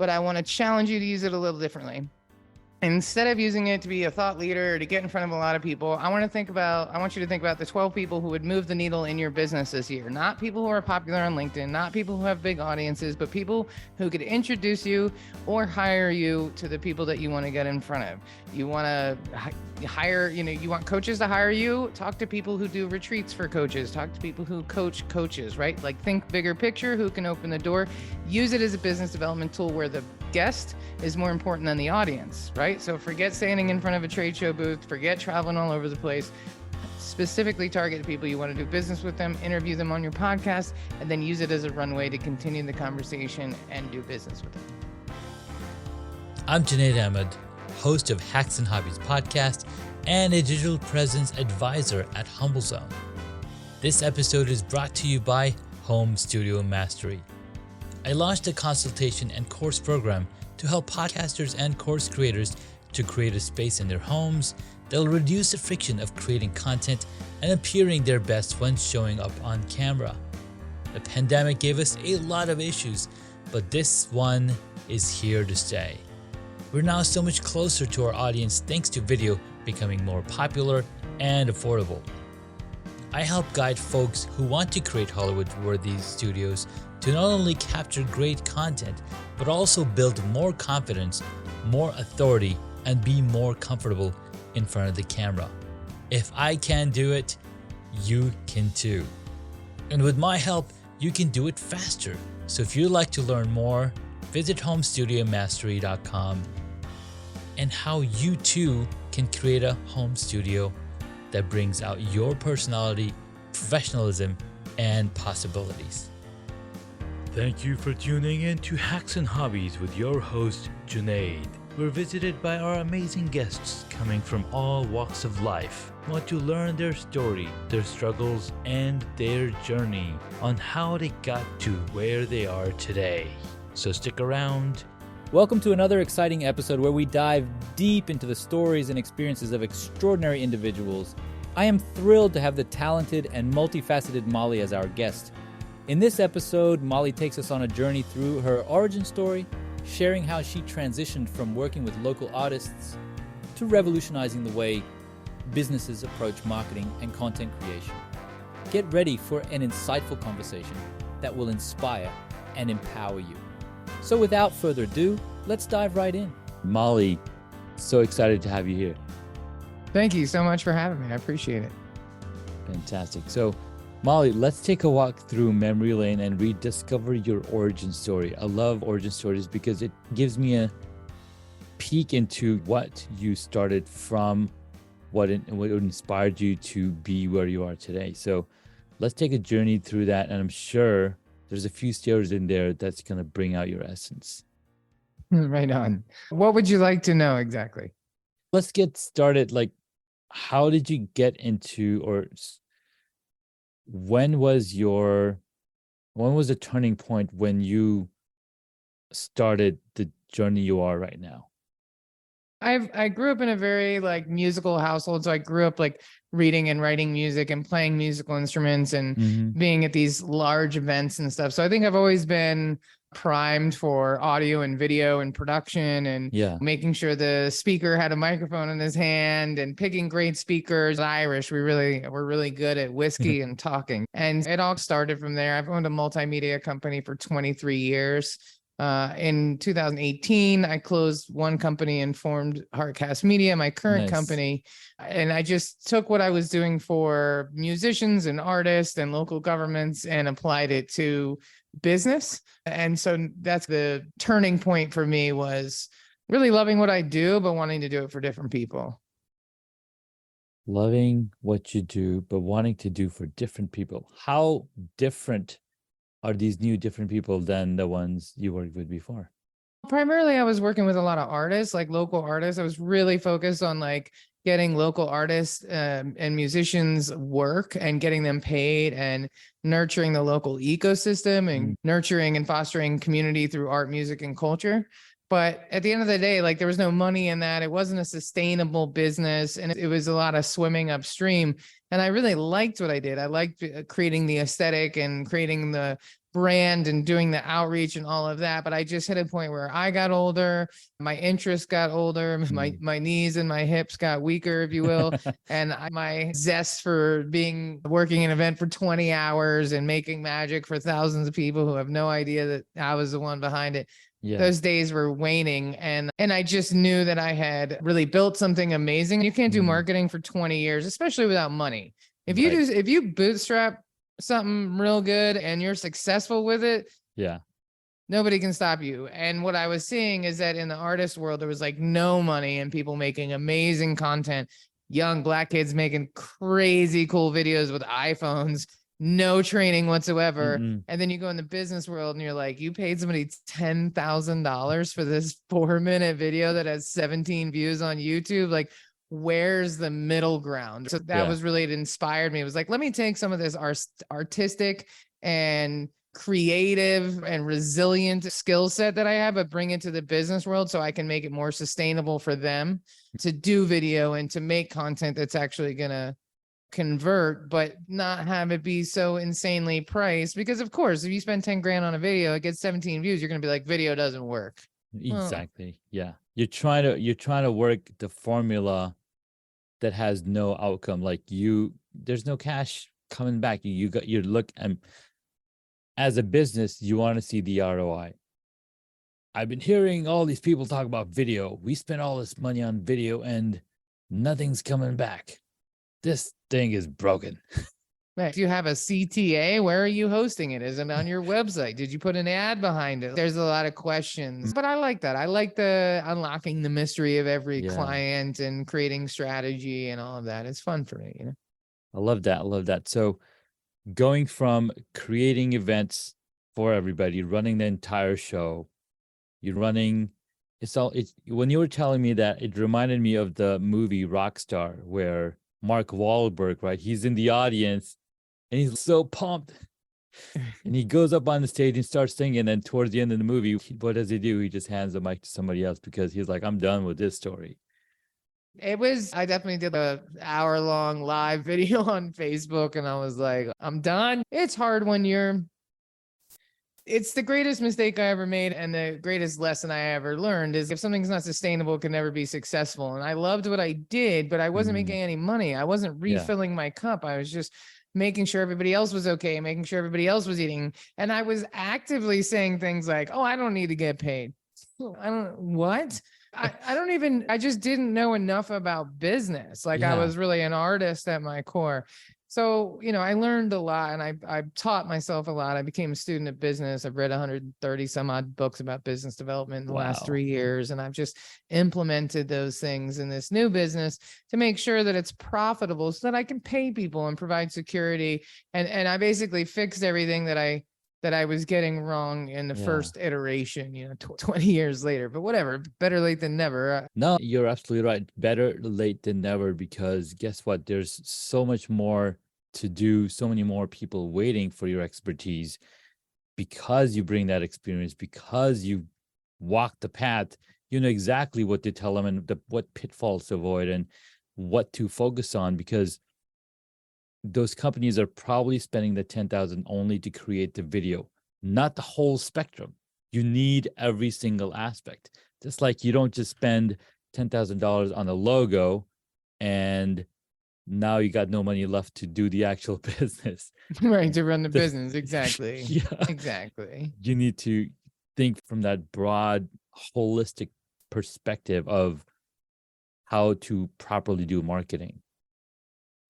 but I want to challenge you to use it a little differently. Instead of using it to be a thought leader or to get in front of a lot of people, I want you to think about the 12 people who would move the needle in your business this year. Not people who are popular on LinkedIn, not people who have big audiences, but people who could introduce you or hire you to the people that you want to get in front of. You want to hire, you want coaches to hire you. Talk to people who do retreats for coaches. Talk to people who coach coaches, right? Like, think bigger picture, who can open the door. Use it as a business development tool where the guest is more important than the audience, right? So forget standing in front of a trade show booth, forget traveling all over the place. Specifically target people you want to do business with them, interview them on your podcast, and then use it as a runway to continue the conversation and do business with them. I'm Junaid Ahmed, host of Hacks and Hobbies podcast and a digital presence advisor at HumbleZone. This episode is brought to you by Home Studio Mastery. I launched a consultation and course program to help podcasters and course creators to create a space in their homes that will reduce the friction of creating content and appearing their best when showing up on camera. The pandemic gave us a lot of issues, but this one is here to stay. We're now so much closer to our audience thanks to video becoming more popular and affordable. I help guide folks who want to create Hollywood-worthy studios to not only capture great content, but also build more confidence, more authority, and be more comfortable in front of the camera. If I can do it, you can too. And with my help, you can do it faster. So if you'd like to learn more, visit homestudiomastery.com and how you too can create a home studio that brings out your personality, professionalism, and possibilities. Thank you for tuning in to Hacks and Hobbies with your host, Junaid. We're visited by our amazing guests coming from all walks of life. We want to learn their story, their struggles, and their journey on how they got to where they are today. So stick around. Welcome to another exciting episode where we dive deep into the stories and experiences of extraordinary individuals. I am thrilled to have the talented and multifaceted Molly as our guest. In this episode, Molly takes us on a journey through her origin story, sharing how she transitioned from working with local artists to revolutionizing the way businesses approach marketing and content creation. Get ready for an insightful conversation that will inspire and empower you. So without further ado, let's dive right in. Molly, so excited to have you here. Thank you so much for having me. I appreciate it. Fantastic. So Molly, let's take a walk through memory lane and rediscover your origin story. I love origin stories because it gives me a peek into what you started from, what inspired you to be where you are today. So let's take a journey through that. And I'm sure there's a few stories in there that's going to bring out your essence. Right on. What would you like to know exactly? Let's get started. Like, how did you get into, or when was the turning point when you started the journey you are right now? I grew up in a very musical household. So I grew up reading and writing music and playing musical instruments and being at these large events and stuff. So I think I've always been primed for audio and video and production and making sure the speaker had a microphone in his hand and picking great speakers. Irish, we're really good at whiskey and talking. And it all started from there. I've owned a multimedia company for 23 years. In 2018, I closed one company and formed Heartcast Media, my current company. And I just took what I was doing for musicians and artists and local governments and applied it to business. And so that's the turning point for me, was really loving what I do, but wanting to do it for different people. Loving what you do, but wanting to do for different people. How different are these new different people than the ones you worked with before? Primarily, I was working with a lot of artists, local artists. I was really focused on getting local artists and musicians work and getting them paid and nurturing the local ecosystem and nurturing and fostering community through art, music, and culture. But at the end of the day, there was no money in that. It wasn't a sustainable business, and it was a lot of swimming upstream. And I really liked what I did. I liked creating the aesthetic and creating the brand and doing the outreach and all of that. But I just hit a point where I got older, my interests got older, my knees and my hips got weaker, if you will. And my zest for working an event for 20 hours and making magic for thousands of people who have no idea that I was the one behind it. Yeah. Those days were waning, and I just knew that I had really built something amazing. You can't do marketing for 20 years, especially without money. If you bootstrap something real good and you're successful with it, nobody can stop you. And what I was seeing is that in the artist world, there was like no money and people making amazing content, young Black kids making crazy cool videos with iPhones, no training whatsoever. And then you go in the business world and you're like, you paid somebody $10,000 for this 4-minute video that has 17 views on YouTube. Like, where's the middle ground? So that was really, it inspired me. It was like, let me take some of this artistic and creative and resilient skill set that I have, but bring it to the business world so I can make it more sustainable for them to do video and to make content that's actually going to convert, but not have it be so insanely priced. Because of course, if you spend 10 grand on a video, it gets 17 views, you're going to be like, video doesn't work. Exactly. Yeah. You're trying to work the formula that has no outcome. Like there's no cash coming back. You look, and as a business, you want to see the ROI. I've been hearing all these people talk about video. We spent all this money on video and nothing's coming back. This thing is broken. Right. Do you have a CTA? Where are you hosting it? Is it on your website? Did you put an ad behind it? There's a lot of questions, but I like that. I like the unlocking the mystery of every client and creating strategy and all of that. It's fun for me. I love that. I love that. So going from creating events for everybody, running the entire show, when you were telling me that, it reminded me of the movie Rockstar, where Mark Wahlberg, right? He's in the audience and he's so pumped. And he goes up on the stage and starts singing. And then towards the end of the movie, what does he do? He just hands the mic to somebody else because he's like, I'm done with this story. I definitely did an hour-long live video on Facebook and I was like, I'm done. It's hard when it's the greatest mistake I ever made and the greatest lesson I ever learned is if something's not sustainable, it can never be successful. And I loved what I did, but I wasn't making any money. I wasn't refilling my cup. I was just making sure everybody else was okay, making sure everybody else was eating. And I was actively saying things like, oh, I don't need to get paid. I just didn't know enough about business. Like I was really an artist at my core. So, I learned a lot and I taught myself a lot. I became a student of business. I've read 130 some odd books about business development in the last 3 years. And I've just implemented those things in this new business to make sure that it's profitable so that I can pay people and provide security. And I basically fixed everything that I was getting wrong in the first iteration, 20 years later, but whatever, better late than never. No, you're absolutely right. Better late than never, because guess what? There's so much more to do, so many more people waiting for your expertise because you bring that experience, because you walk the path, you know exactly what to tell them and what pitfalls to avoid and what to focus on, because those companies are probably spending the $10,000 only to create the video, not the whole spectrum. You need every single aspect. Just like you don't just spend $10,000 on a logo and now you got no money left to do the actual business. Right, to run the business. Exactly. Exactly. You need to think from that broad, holistic perspective of how to properly do marketing.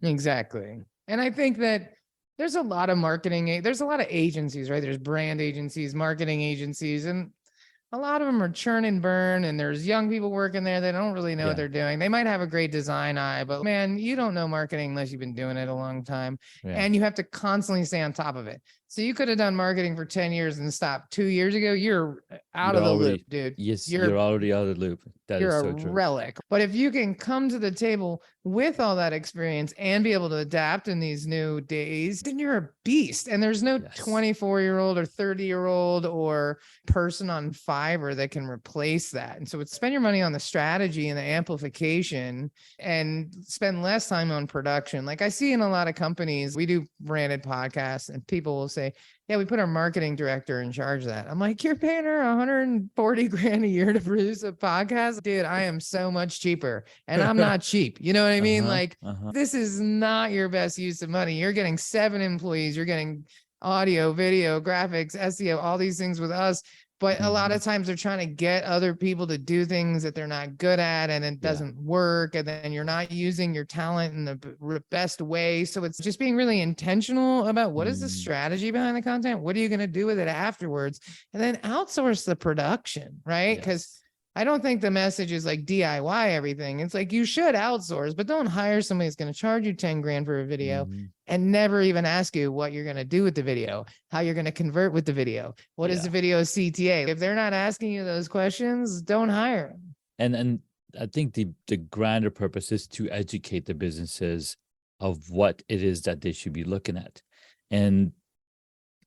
Exactly. And I think that there's a lot of marketing, there's a lot of agencies, right? There's brand agencies, marketing agencies, and a lot of them are churn and burn, and there's young people working there. They don't really know what they're doing. They might have a great design eye, but man, you don't know marketing unless you've been doing it a long time. And you have to constantly stay on top of it. So you could have done marketing for 10 years and stopped 2 years ago. You're out of the loop, dude. Yes, you're already out of the loop. That is so true. You're a relic. But if you can come to the table with all that experience and be able to adapt in these new days, then you're a beast. And there's no 24-year-old or 30-year-old or person on Fiverr that can replace that. And so it's spend your money on the strategy and the amplification and spend less time on production. Like I see in a lot of companies, we do branded podcasts and people will say, say, yeah, we put our marketing director in charge of that. I'm like, you're paying her 140 grand a year to produce a podcast? Dude, I am so much cheaper and I'm not cheap. You know what I mean? Like, this is not your best use of money. You're getting 7 employees. You're getting audio, video, graphics, SEO, all these things with us. But a lot of times they're trying to get other people to do things that they're not good at, and it doesn't work. And then you're not using your talent in the best way. So it's just being really intentional about what is the strategy behind the content? What are you going to do with it afterwards? And then outsource the production, right? Because I don't think the message is like DIY everything. It's like you should outsource, but don't hire somebody that's going to charge you 10 grand for a video and never even ask you what you're going to do with the video, how you're going to convert with the video. What is the video CTA? If they're not asking you those questions, don't hire them. And I think the grander purpose is to educate the businesses of what it is that they should be looking at. And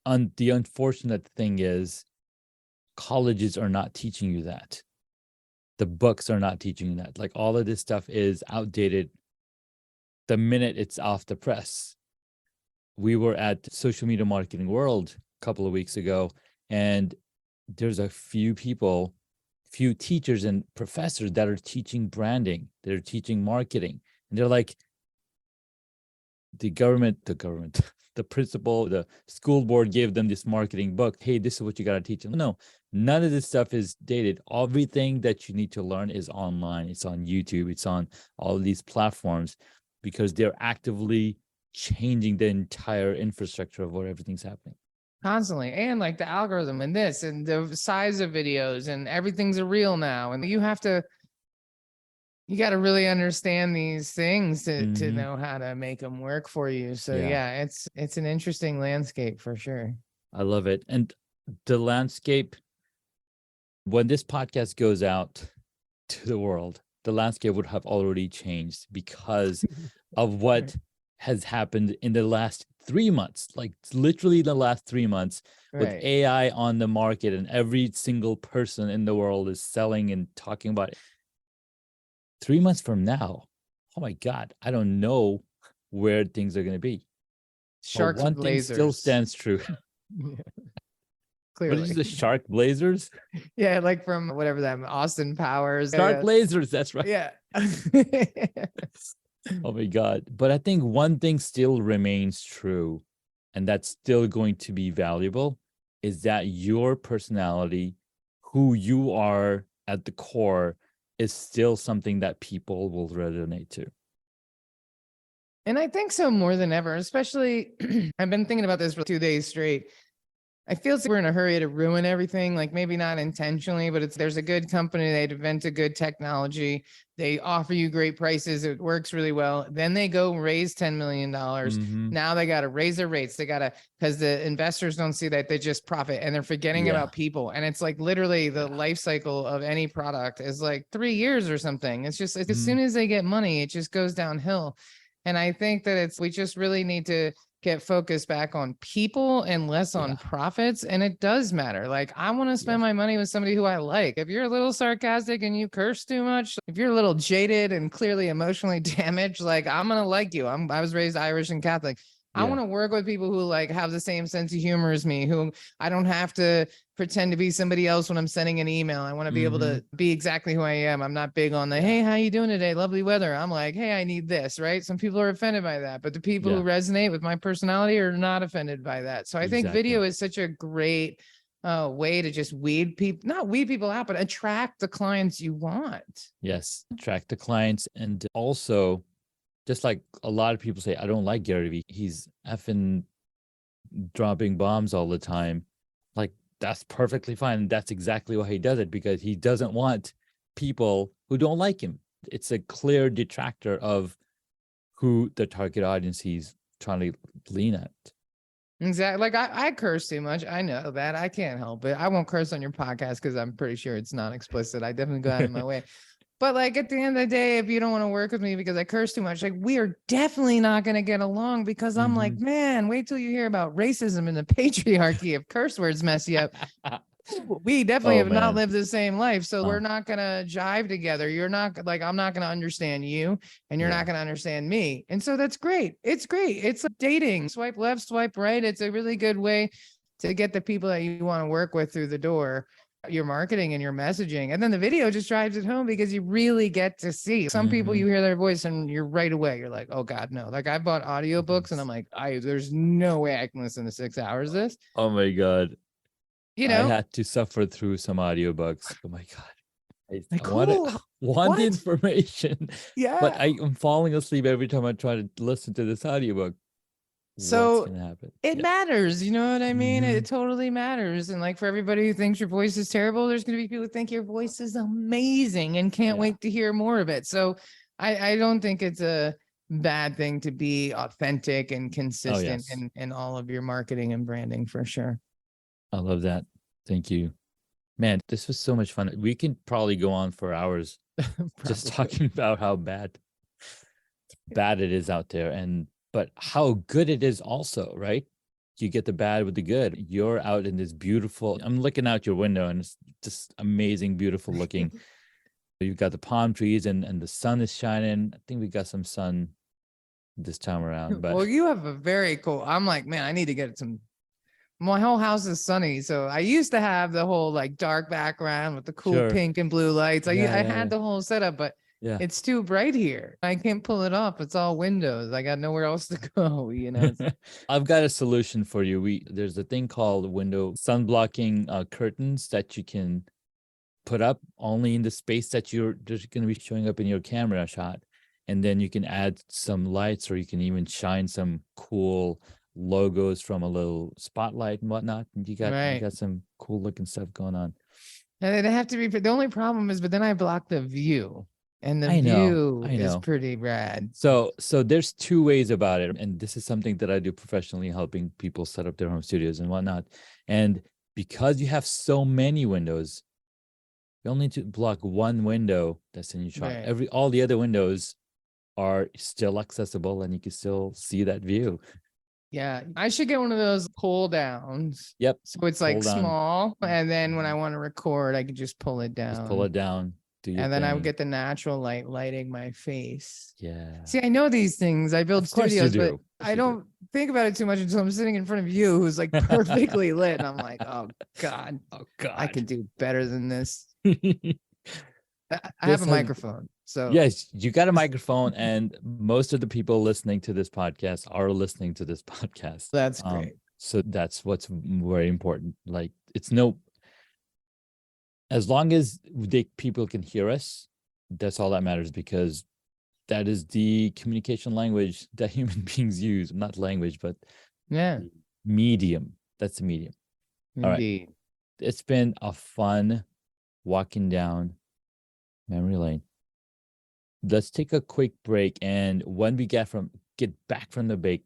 the unfortunate thing is colleges are not teaching you that. The books are not teaching you that. Like, all of this stuff is outdated the minute it's off the press. We were at Social Media Marketing World a couple of weeks ago, and there's a few teachers and professors that are teaching branding. They're teaching marketing. And they're like, the principal, the school board gave them this marketing book. Hey, this is what you got to teach them. No, none of this stuff is dated. Everything that you need to learn is online. It's on YouTube. It's on all of these platforms, because they're actively changing the entire infrastructure of where everything's happening. Constantly. And like the algorithm and this and the size of videos and everything's a reel now. And you got to really understand these things to know how to make them work for you. So it's an interesting landscape for sure. I love it. And the landscape, when this podcast goes out to the world, the landscape would have already changed because of what has happened in the last 3 months, like literally the last 3 months with AI on the market, and every single person in the world is selling and talking about it. 3 months from now, oh my God, I don't know where things are going to be. Sharks one with thing lasers still stands true. Clearly. What is the shark blazers? Yeah, like from whatever that Austin Powers. Shark lasers, that's right. Yeah. Oh my God. But I think one thing still remains true, and that's still going to be valuable, is that your personality, who you are at the core, is still something that people will resonate to. And I think so more than ever, especially I've been thinking about this for 2 days straight. I feel like we're in a hurry to ruin everything, like maybe not intentionally, but there's a good company, they invent a good technology, they offer you great prices, it works really well. Then they go raise $10 million. Now they got to raise their rates. They got to, because the investors don't see that, they just profit, and they're forgetting about people. And it's like literally the life cycle of any product is like 3 years or something. It's just as soon as they get money, it just goes downhill. And I think that we just really need to get focused back on people and less on profits. And it does matter. Like, I want to spend my money with somebody who I like. If you're a little sarcastic and you curse too much, if you're a little jaded and clearly emotionally damaged, like, I'm going to like you. I was raised Irish and Catholic. I want to work with people who like have the same sense of humor as me, who I don't have to pretend to be somebody else when I'm sending an email. I want to be able to be exactly who I am. I'm not big on the, hey, how you doing today? Lovely weather. I'm like, hey, I need this, right? Some people are offended by that, but the people who resonate with my personality are not offended by that. So I think video is such a great way to just not weed people out, but attract the clients you want. Yes, attract the clients. And also, just like a lot of people say, I don't like Gary Vee. He's effing dropping bombs all the time. Like, that's perfectly fine. That's exactly why he does it, because he doesn't want people who don't like him. It's a clear detractor of who the target audience he's trying to lean at. Exactly. Like, I curse too much. I know that. I can't help it. I won't curse on your podcast because I'm pretty sure it's not explicit. I definitely go out of my way. But like, at the end of the day, if you don't want to work with me because I curse too much, like, we are definitely not going to get along, because I'm like, man, wait till you hear about racism and the patriarchy if curse words mess you up. We definitely Oh, have not man. lived the same life. So Uh, we're not going to jive together. You're not like, I'm not going to understand you and you're Yeah. not going to understand me. And so that's great. It's great. It's like dating, swipe left, swipe right. It's a really good way to get the people that you want to work with through the door, your marketing and your messaging. And then the video just drives it home because you really get to see some people, Mhm. you hear their voice and you're right away. You're like, oh God, no. Like I bought audiobooks and I'm like, there's no way I can listen to 6 hours of this, Oh my God. you I know, had to suffer through some audiobooks. Oh my God. like, I wanted cool. want the What? information, but Yeah. I am falling asleep every time I try to listen to this audiobook. What's So gonna happen? it Yeah. matters, you know what I mean? Mhm. It totally matters. And like for everybody who thinks your voice is terrible, there's going to be people who think your voice is amazing and can't Yeah. wait to hear more of it. So I don't think it's a bad thing to be authentic and Oh consistent yes. in all of your marketing and branding for sure. I love that. Thank you. Man, this was so much fun. We can probably go on for hours just Probably. talking about how bad it is out there, but how good it is also, right? You get the bad with the good. You're out in this beautiful, I'm looking out your window and it's just amazing, beautiful looking. You've got the palm trees and the sun is shining. I think we got some sun this time around, but Well, you have a very cool. I'm like, man, I need to get some. My whole house is sunny. So I used to have the whole like dark background with the cool sure. pink and blue lights. Yeah, I yeah, had yeah. the whole setup, but Yeah. it's too bright here. I can't pull it off. It's all windows. I got nowhere else to go, you know. I've got a solution for you. There's a thing called window sun blocking curtains that you can put up only in the space that you're just going to be showing up in your camera shot. And then you can add some lights, or you can even shine some cool logos from a little spotlight and whatnot. And you Right. got some cool looking stuff going on. And they have to be, the only problem is, but then I block the view and the I know. view is pretty rad. So there's two ways about it. And this is something that I do professionally, helping people set up their home studios and whatnot. And because you have so many windows, you only need to block one window that's in your shot. Right. All the other windows are still accessible and you can still see that view. Yeah, I should get one of those pull downs. Yep. So it's like Pull down. small, and then when I Mhm. want to record, I can just pull it Just pull down. it down. Do your And then I would thing. get the natural light lighting my face. Yeah. See, I know these things. I build Of course you studios, do. but Of course I you do. don't think about it too much until I'm sitting in front of you, who's like perfectly lit. And I'm like, oh God, Oh God. I can do better than this. I This have a has- microphone. So Yes, you got a microphone, and most of the people listening to this podcast are listening to this podcast. that's great. So that's what's very important. Like, it's no, as long as people can hear us, that's all that matters, because that is the communication language that human beings use. Not language, but Yeah, medium. That's the medium. All right. indeed. It's been a fun walking down memory lane. Let's take a quick break, and when we get back from the break,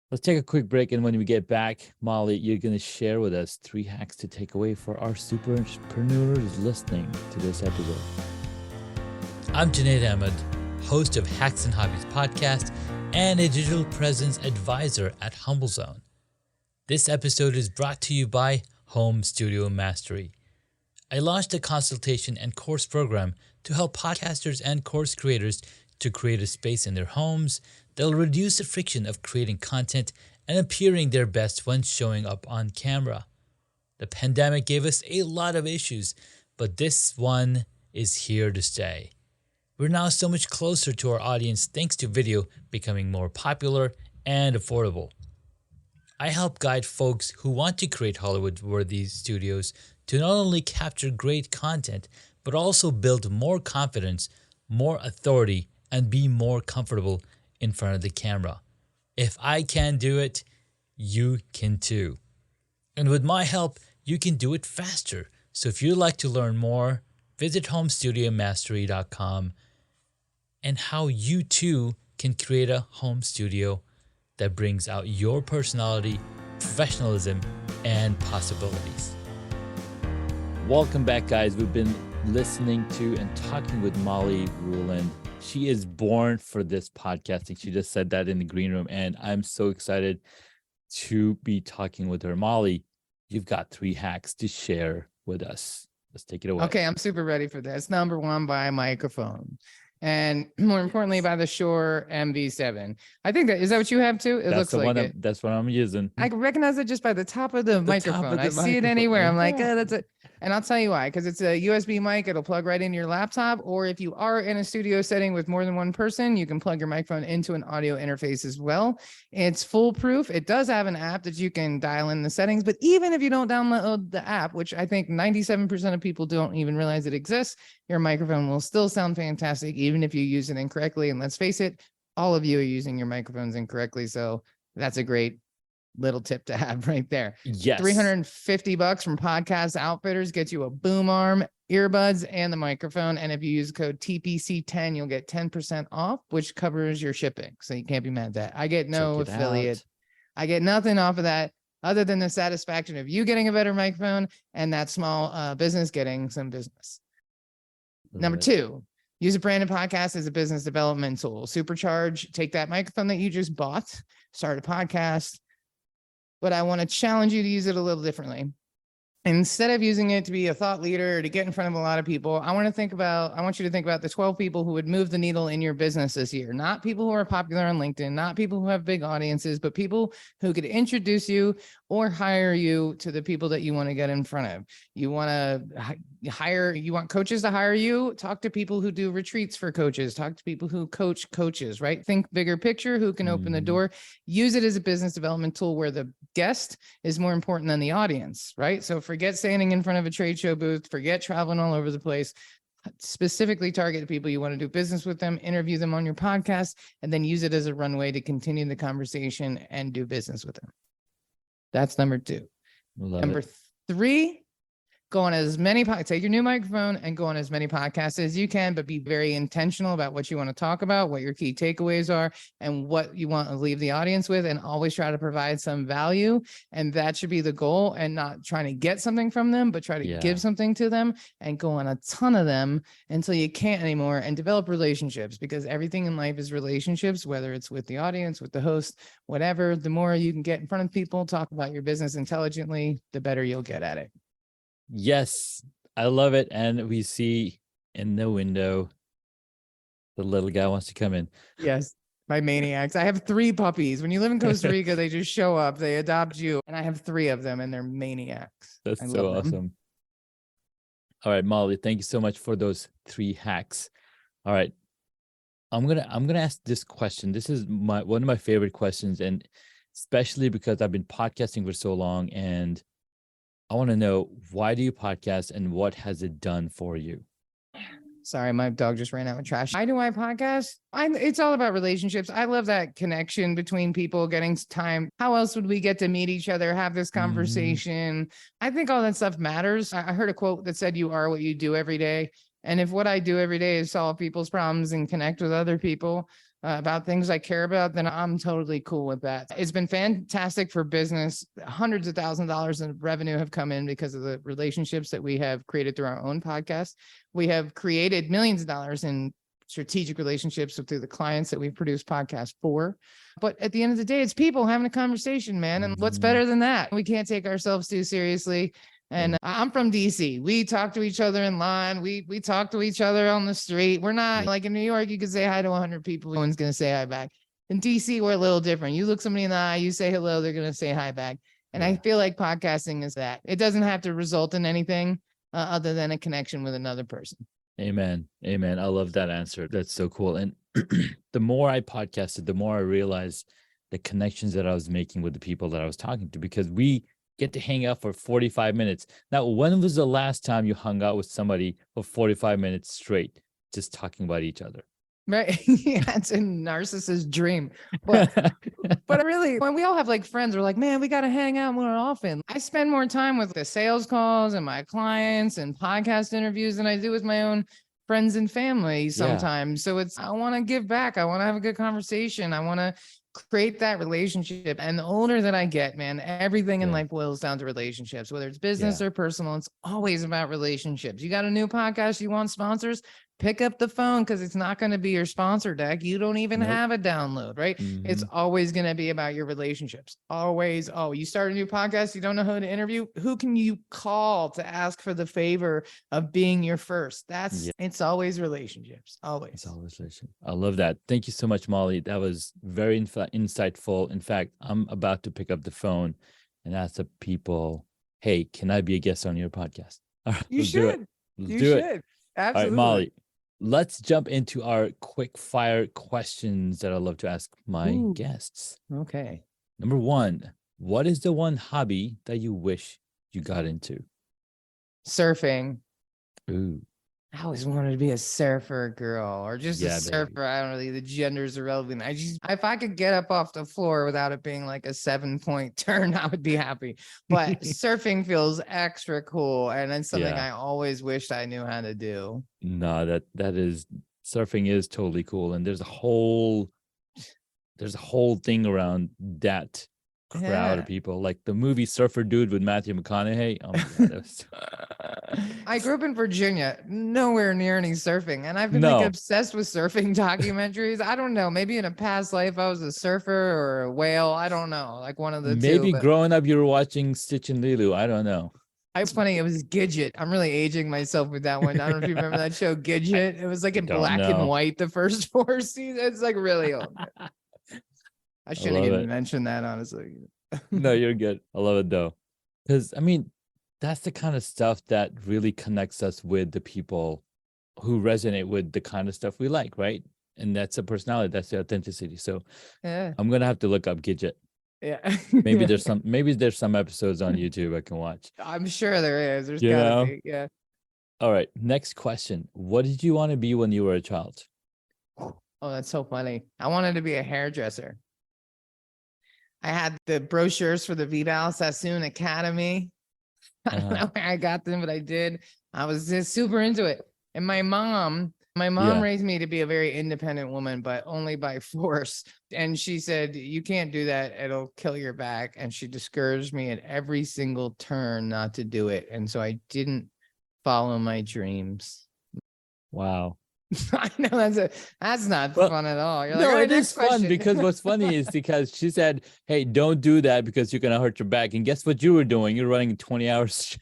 let's take a quick break, and when we get back, Molly, you're going to share with us 3 hacks to take away for our superpreneurs listening to this episode. I'm Junaid Ahmed, host of Hacks and Hobbies podcast and a digital presence advisor at HumbleZone. This episode is brought to you by Home Studio Mastery. I launched a consultation and course program to help podcasters and course creators to create a space in their homes that'll reduce the friction of creating content and appearing their best when showing up on camera. The pandemic gave us a lot of issues, but this one is here to stay. We're now so much closer to our audience thanks to video becoming more popular and affordable. I help guide folks who want to create Hollywood-worthy studios to not only capture great content, but also build more confidence, more authority, and be more comfortable in front of the camera. If I can do it, you can too. And with my help, you can do it faster. So if you'd like to learn more, visit homestudiomastery.com and how you too can create a home studio that brings out your personality, professionalism, and possibilities. Welcome back, guys. We've been listening to and talking with Molly Ruland. She is born for this podcasting. She just said that in the green room, and I'm so excited to be talking with her. Molly, you've got 3 hacks to share with us. Let's take it away. Okay, I'm super ready for this. Number one, buy a microphone. And more importantly, buy the Shure MV7. I think that, is that what you have too? It looks like it. That's what I'm using. I can recognize it just by the top of the microphone. I see it anywhere. I'm like, oh, that's it. And I'll tell you why, because it's a USB mic. It'll plug right into your laptop. Or if you are in a studio setting with more than one person, you can plug your microphone into an audio interface as well. It's foolproof. It does have an app that you can dial in the settings. But even if you don't download the app, which I think 97% of people don't even realize it exists, your microphone will still sound fantastic, even if you use it incorrectly. And let's face it, all of you are using your microphones incorrectly. So that's a great little tip to have right there. Yes. $350 from Podcast Outfitters gets you a boom arm, earbuds, and the microphone. And if you use code TPC10, you'll get 10% off, which covers your shipping. So you can't be mad at that. I get no affiliate. I get nothing off of that other than the satisfaction of you getting a better microphone and that small business getting some business. Number 2, use a branded podcast as a business development tool. Supercharge, take that microphone that you just bought, start a podcast. But I want to challenge you to use it a little differently. Instead of using it to be a thought leader or to get in front of a lot of people, I want you to think about the 12 people who would move the needle in your business this year. Not people who are popular on LinkedIn, not people who have big audiences, but people who could introduce you or hire you to the people that you want to get in front of. You want coaches to hire you, talk to people who do retreats for coaches, talk to people who coach coaches, right? Think bigger picture, who can open the door. Use it as a business development tool where the guest is more important than the audience, right? So forget standing in front of a trade show booth, forget traveling all over the place. Specifically target the people you want to do business with them, interview them on your podcast, and then use it as a runway to continue the conversation and do business with them. That's number 2. Number 3, go on as many, take your new microphone and go on as many podcasts as you can, but be very intentional about what you want to talk about, what your key takeaways are, and what you want to leave the audience with, and always try to provide some value. And that should be the goal, and not trying to get something from them, but try to give something to them and go on a ton of them until you can't anymore, and develop relationships, because everything in life is relationships, whether it's with the audience, with the host, whatever. The more you can get in front of people, talk about your business intelligently, the better you'll get at it. Yes, I love it. And we see in the window, the little guy wants to come in. Yes, my maniacs. I have 3 puppies. When you live in Costa Rica, they just show up, they adopt you. And I have 3 of them, and they're maniacs. That's so awesome. All right, Molly, thank you so much for those 3 hacks. All right. I'm gonna ask this question. This is one of my favorite questions, and especially because I've been podcasting for so long, and I want to know, why do you podcast and what has it done for you? Sorry, my dog just ran out with trash. Why do I podcast? It's all about relationships. I love that connection between people, getting time. How else would we get to meet each other, have this conversation? I think all that stuff matters. I heard a quote that said, you are what you do every day. And if what I do every day is solve people's problems and connect with other people about things I care about, then I'm totally cool with that. It's been fantastic for business. Hundreds of thousands of dollars in revenue have come in because of the relationships that we have created through our own podcast. We have created millions of dollars in strategic relationships through the clients that we've produced podcasts for. But at the end of the day, it's people having a conversation, man. And what's better than that? We can't take ourselves too seriously. And I'm from DC. We talk to each other in line. We talk to each other on the street. We're not like in New York, you can say hi to 100 people. No one's going to say hi back. In DC, we're a little different. You look somebody in the eye, you say hello, they're going to say hi back. And I feel like podcasting is that. It doesn't have to result in anything other than a connection with another person. Amen. Amen. I love that answer. That's so cool. And the more I podcasted, the more I realized the connections that I was making with the people that I was talking to, because we get to hang out for 45 minutes. Now, when was the last time you hung out with somebody for 45 minutes straight, just talking about each other? Right. Yeah, it's a narcissist dream. But really, when we all have like friends, we're like, man, we got to hang out more often. I spend more time with the sales calls and my clients and podcast interviews than I do with my own friends and family sometimes. So I want to give back. I want to have a good conversation. I want to create that relationship. And the older that I get, man, everything in life boils down to relationships, whether it's business or personal. It's always about relationships. You got a new podcast, you want sponsors, pick up the phone because it's not going to be your sponsor deck. You don't even have a download, right? It's always going to be about your relationships. Always. Oh, you start a new podcast, you don't know who to interview. Who can you call to ask for the favor of being your first? It's always relationships. Always. It's always relationships. I love that. Thank you so much, Molly. That was very insightful. In fact, I'm about to pick up the phone and ask the people, hey, can I be a guest on your podcast? All right, you should. You should. Absolutely. All right, Molly, let's jump into our quick fire questions that I love to ask my guests. Okay. Number 1, what is the one hobby that you wish you got into? Surfing. Ooh. I always wanted to be a surfer girl or just a surfer. Baby. I don't really, the gender's irrelevant. If I could get up off the floor without it being like a 7-point turn, I would be happy. But surfing feels extra cool. And it's something I always wished I knew how to do. No, that is, surfing is totally cool. And there's a whole thing around that crowd of people, like the movie Surfer Dude with Matthew McConaughey. Oh my God, I grew up in Virginia, nowhere near any surfing, and I've been like obsessed with surfing documentaries. I don't know, maybe in a past life I was a surfer or a whale. I don't know, like one of the two. Maybe growing up you were watching Stitch and Lilo. I don't know. It's funny, it was Gidget. I'm really aging myself with that one. I don't know if you remember that show, Gidget. It was like in black and white the first 4 seasons. It's like really old. I shouldn't even mention that, honestly. No, you're good. I love it though. Because I mean, that's the kind of stuff that really connects us with the people who resonate with the kind of stuff we like, right? And that's the personality, that's the authenticity. So I'm gonna have to look up Gidget. Yeah. Maybe there's some episodes on YouTube I can watch. I'm sure there is. There's gotta be. Yeah. All right. Next question. What did you want to be when you were a child? Oh, that's so funny. I wanted to be a hairdresser. I had the brochures for the Vidal Sassoon Academy. I don't know where I got them, but I did. I was just super into it. And my mom raised me to be a very independent woman, but only by force. And she said, you can't do that. It'll kill your back. And she discouraged me at every single turn not to do it. And so I didn't follow my dreams. Wow. I know that's not fun at all. You're like, no, it is fun because what's funny is because she said, hey, don't do that because you're going to hurt your back. And guess what you were doing? You're running 20 hours.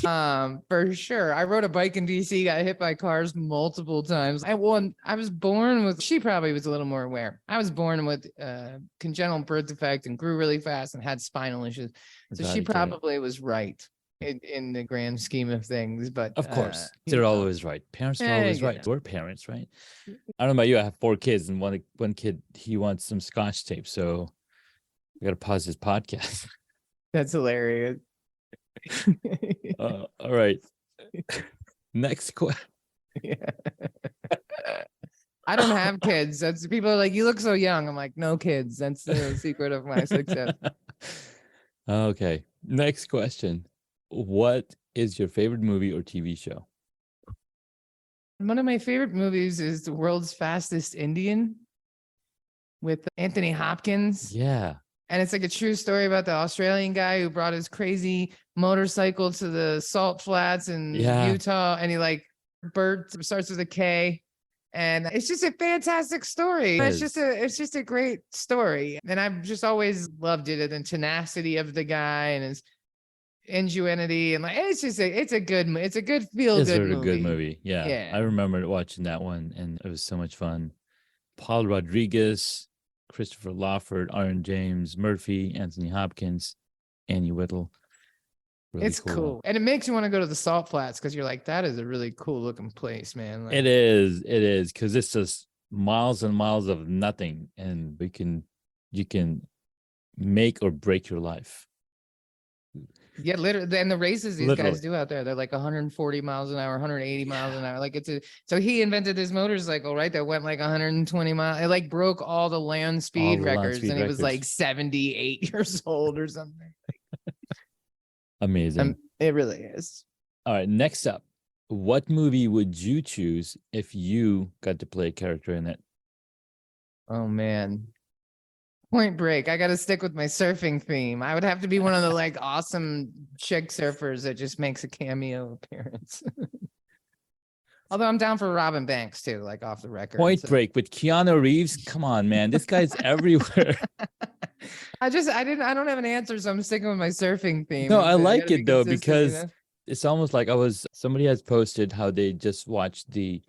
For sure. I rode a bike in DC, got hit by cars multiple times. I was born with, she probably was a little more aware. I was born with congenital birth defect and grew really fast and had spinal issues. So she probably was right in the grand scheme of things. But of course, they're always right. Parents are always right. We're parents, right? I don't know about you. I have 4 kids, and one kid, he wants some Scotch tape. So we got to pause this podcast. That's hilarious. All right. Next question. I don't have kids. That's people are like, you look so young. I'm like, no kids. That's the secret of my success. Okay. Next question. What is your favorite movie or TV show? One of my favorite movies is The World's Fastest Indian with Anthony Hopkins. Yeah. And it's like a true story about the Australian guy who brought his crazy motorcycle to the salt flats in Utah. And he like, Bert starts with a K. And it's just a fantastic story. It's just a great story. And I've just always loved it. And the tenacity of the guy and his ingenuity. And like, it's a good feel good movie. It's a good movie. Yeah. I remember watching that one and it was so much fun. Paul Rodriguez, Christopher Lawford, Aaron James Murphy, Anthony Hopkins, Annie Whittle. Really it's cool. And it makes you want to go to the salt flats because you're like, that is a really cool looking place, man. Like, it is because it's just miles and miles of nothing, and you can make or break your life. Yeah, literally. And the races these guys do out there, they're like 140 miles an hour, 180 miles an hour. Like so he invented this motorcycle, right? That went like 120 miles. It like broke all the land speed records, and he was like 78 years old or something. Amazing. It really is. All right. Next up, what movie would you choose if you got to play a character in it? Oh, man. Point Break. I got to stick with my surfing theme. I would have to be one of the like awesome chick surfers that just makes a cameo appearance. Although I'm down for Robin Banks too, like off the record. Point Break with Keanu Reeves. Come on, man. This guy's everywhere. I don't have an answer, so I'm sticking with my surfing theme. No, I You like gotta be it though, consistent, because it's almost like somebody has posted how they just watched the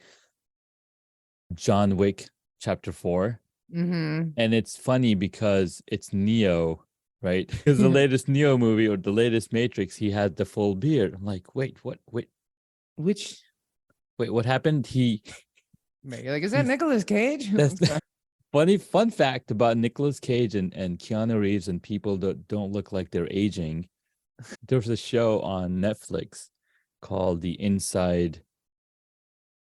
John Wick Chapter 4. And it's funny because it's Neo, right? Because the latest Neo movie or the latest Matrix, he had the full beard. I'm like, wait, what? Wait, what happened? You're like, is that Nicolas Cage? That's the fun fact about Nicolas Cage and Keanu Reeves and people that don't look like they're aging. There's a show on Netflix called The Inside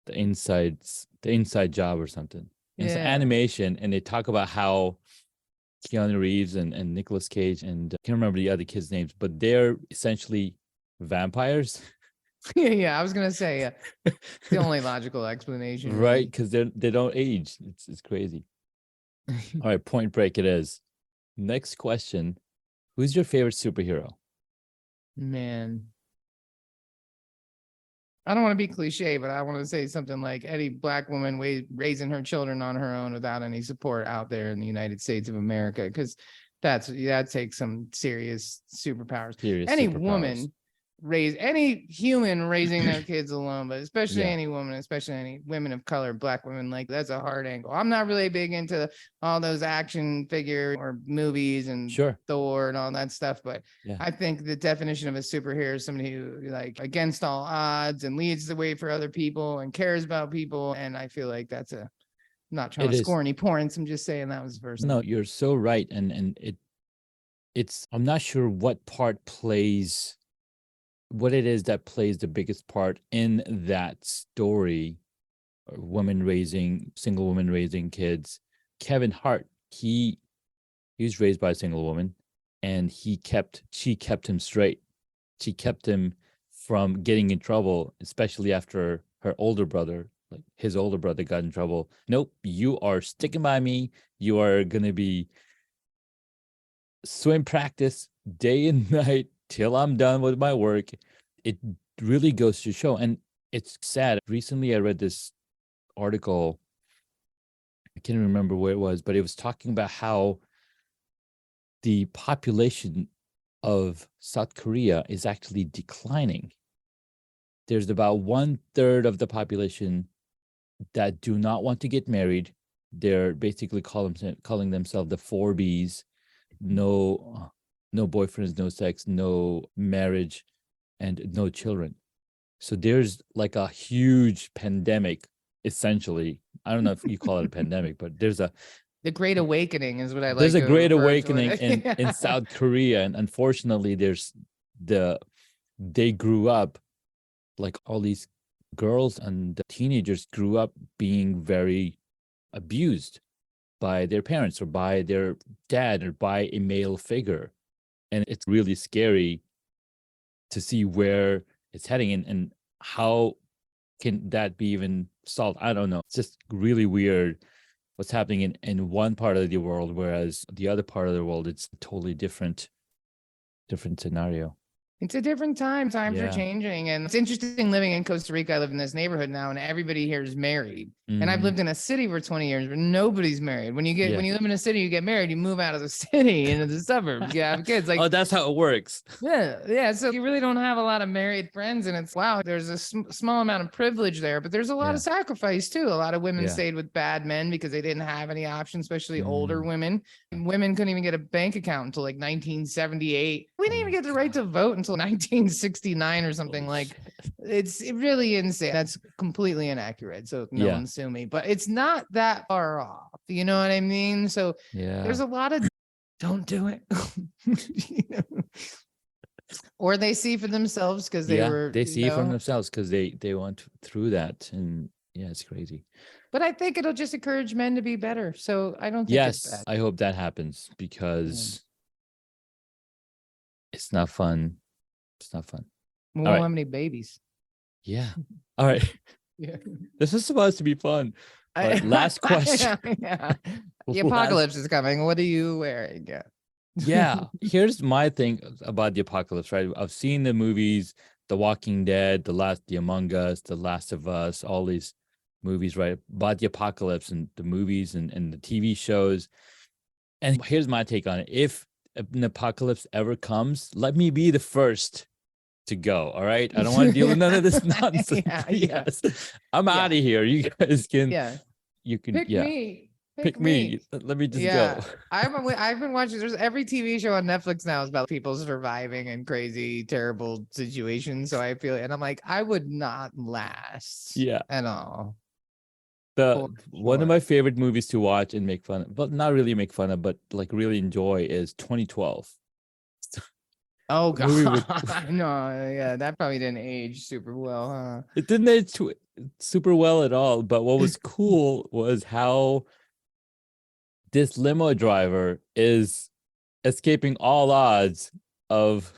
Job or something. It's animation, and they talk about how Keanu Reeves and Nicolas Cage and I can't remember the other kids' names, but they're essentially vampires. Yeah, I was gonna say, yeah, it's the only logical explanation, right? Because they don't age. It's crazy. All right, Point Break it is. Next question: who's your favorite superhero? Man, I don't want to be cliche, but I want to say something like any black woman raising her children on her own without any support out there in the United States of America, because that takes some serious superpowers. Any human raising their kids alone, but especially any woman, especially any women of color, black women, like that's a hard angle. I'm not really big into all those action figure or movies and Thor and all that stuff, but I think the definition of a superhero is somebody who like against all odds and leads the way for other people and cares about people. And I feel like that's not trying to score any points. I'm just saying that was the first. No, you're so right. And it's I'm not sure what it is that plays the biggest part in that story. Single women raising kids. Kevin Hart, he was raised by a single woman, and she kept him straight. She kept him from getting in trouble, especially after his older brother got in trouble. Nope, you are sticking by me. You are gonna be swim practice day and night till I'm done with my work. It really goes to show. And it's sad. Recently, I read this article. I can't remember where it was, but it was talking about how the population of South Korea is actually declining. There's about 1/3 of the population that do not want to get married. They're basically calling themselves the 4Bs. No boyfriends, no sex, no marriage, and no children. So there's like a huge pandemic, essentially. I don't know if you call it a pandemic, but there's the Great Awakening is what I like. There's a Great Awakening in South Korea, and unfortunately, they grew up, like all these girls and teenagers grew up being very abused by their parents or by their dad or by a male figure. And it's really scary to see where it's heading and how can that be even solved? I don't know. It's just really weird what's happening in one part of the world, whereas the other part of the world, it's a totally different scenario. It's a different time. Times are changing. And it's interesting living in Costa Rica. I live in this neighborhood now, and everybody here is married. And I've lived in a city for 20 years, but nobody's married. When you live in a city, you get married, you move out of the city into the suburbs. You have kids. Like, oh, that's how it works. Yeah. So you really don't have a lot of married friends. And it's, wow, there's a small amount of privilege there, but there's a lot of sacrifice too. A lot of women stayed with bad men because they didn't have any options, especially older women. Women couldn't even get a bank account until like 1978. We didn't even get the right to vote until 1969 or something. It's really insane. That's completely inaccurate. So no one sue me, but it's not that far off. You know what I mean? So there's a lot of don't do it. Or they see for themselves because they see for themselves because they went through that. And it's crazy. But I think it'll just encourage men to be better. So I don't think it's bad. I hope that happens because it's not fun. It's not fun. We won't have any babies. Yeah. All right. This is supposed to be fun. Last question. The apocalypse is coming. What are you wearing? Here's my thing about the apocalypse, right? I've seen the movies. The Walking Dead, The Among Us, The Last of Us, all these movies, right? About the apocalypse and the movies and the TV shows. And here's my take on it. If an apocalypse ever comes, let me be the first to go. All right. I don't want to deal with none of this nonsense. Yes. I'm out of here. You guys can, you can, pick me. Pick me. Let me just go. I've been watching. There's every TV show on Netflix now is about people surviving in crazy, terrible situations. So I feel, and I'm like, I would not last. At all. One of my favorite movies to watch and make fun of, but not really make fun of, but like really enjoy is 2012. Oh god, no, yeah, that probably didn't age super well, huh? It didn't age super well at all. But what was cool was how this limo driver is escaping all odds of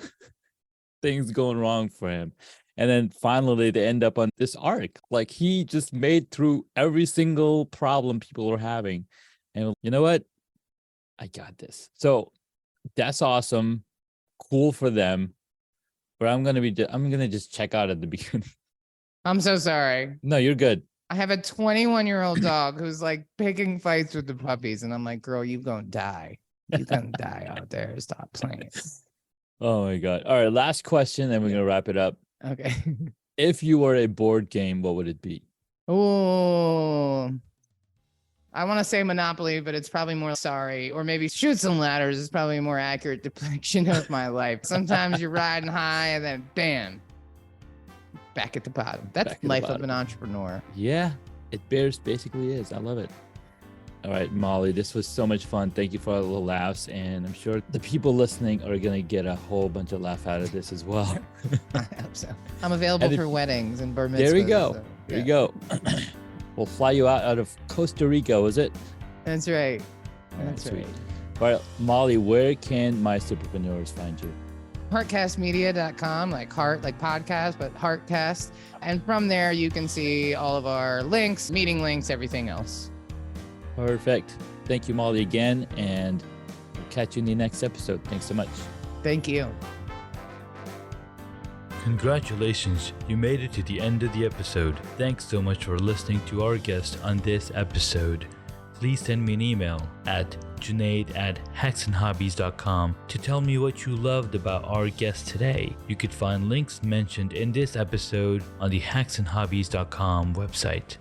things going wrong for him. And then finally they end up on this arc. Like he just made through every single problem people were having. And you know what? I got this. So that's awesome. Cool for them. But I'm going to just check out at the beginning. I'm so sorry. No, you're good. I have a 21-year-old dog who's like picking fights with the puppies. And I'm like, girl, you gonna die. You gonna die out there. Stop playing. Oh my God. All right. Last question, and we're going to wrap it up. Okay. If you were a board game, what would it be? Oh, I want to say Monopoly, but it's probably more Sorry, or maybe Shoots and Ladders is probably a more accurate depiction of my life. Sometimes you're riding high and then bam, back at the bottom. That's life of an entrepreneur. Yeah, it basically is. I love it. All right, Molly, this was so much fun. Thank you for all the little laughs, and I'm sure the people listening are going to get a whole bunch of laugh out of this as well. I hope so. I'm available for weddings and bar mitzvahs. There we go. So, there you go. We'll fly you out of Costa Rica, was it? That's right. That's right. All right, Molly, where can my superpreneurs find you? Heartcastmedia.com, like heart, like podcast, but Heartcast. And from there, you can see all of our links, meeting links, everything else. Perfect. Thank you, Molly, again. And we'll catch you in the next episode. Thanks so much. Thank you. Congratulations, you made it to the end of the episode. Thanks so much for listening to our guest on this episode. Please send me an email at junaid@hacksandhobbies.com to tell me what you loved about our guest today. You could find links mentioned in this episode on the hacksandhobbies.com website.